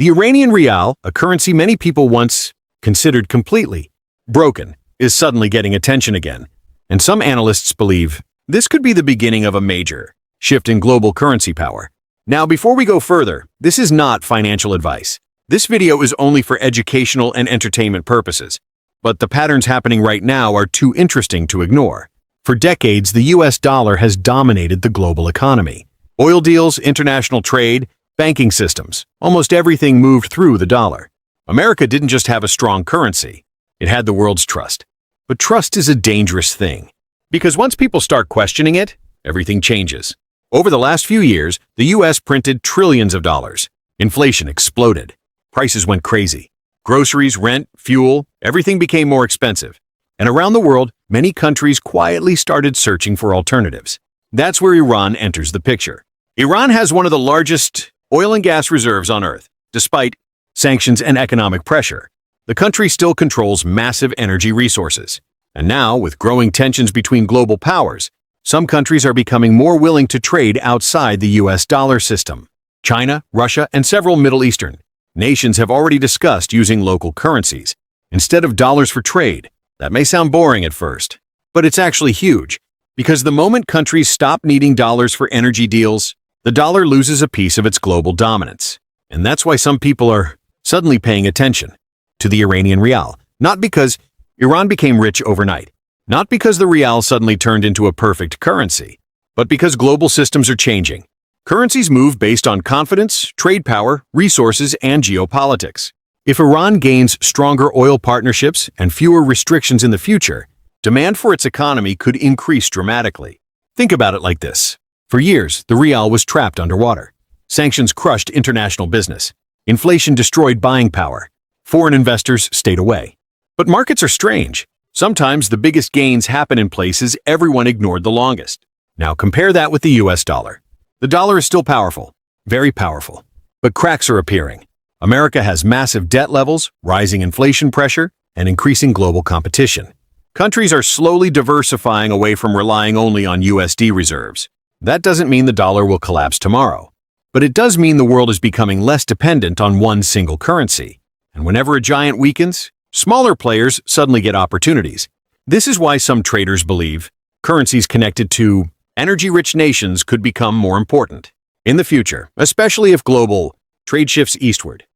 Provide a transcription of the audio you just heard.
The Iranian Rial, a currency many people once considered completely broken, is suddenly getting attention again. And some analysts believe this could be the beginning of a major shift in global currency power. Now, before we go further, this is not financial advice. This video is only for educational and entertainment purposes. But the patterns happening right now are too interesting to ignore. For decades, the US dollar has dominated the global economy. Oil deals, international trade, banking systems, almost everything moved through the dollar. America didn't just have a strong currency, it had the world's trust. But trust is a dangerous thing, because once people start questioning it, everything changes. Over the last few years, the US printed trillions of dollars. Inflation exploded. Prices went crazy. Groceries, rent, fuel, everything became more expensive. And around the world, many countries quietly started searching for alternatives. That's where Iran enters the picture. Iran has one of the largest oil and gas reserves on Earth. Despite sanctions and economic pressure, the country still controls massive energy resources. And now, with growing tensions between global powers, some countries are becoming more willing to trade outside the US dollar system. China, Russia, and several Middle Eastern nations have already discussed using local currencies instead of dollars for trade. That may sound boring at first, but it's actually huge, because the moment countries stop needing dollars for energy deals, the dollar loses a piece of its global dominance. And that's why some people are suddenly paying attention to the Iranian Rial, not because Iran became rich overnight, not because the Rial suddenly turned into a perfect currency, but because global systems are changing. Currencies move based on confidence, trade power, resources, and geopolitics. If Iran gains stronger oil partnerships and fewer restrictions in the future, demand for its economy could increase dramatically. Think about it like this. For years, the Rial was trapped underwater. Sanctions crushed international business. Inflation destroyed buying power. Foreign investors stayed away. But markets are strange. Sometimes the biggest gains happen in places everyone ignored the longest. Now compare that with the US dollar. The dollar is still powerful, very powerful, but cracks are appearing. America has massive debt levels, rising inflation pressure, and increasing global competition. Countries are slowly diversifying away from relying only on USD reserves. That doesn't mean the dollar will collapse tomorrow, but it does mean the world is becoming less dependent on one single currency. And whenever a giant weakens, smaller players suddenly get opportunities. This is why some traders believe currencies connected to energy-rich nations could become more important in the future, especially if global trade shifts eastward.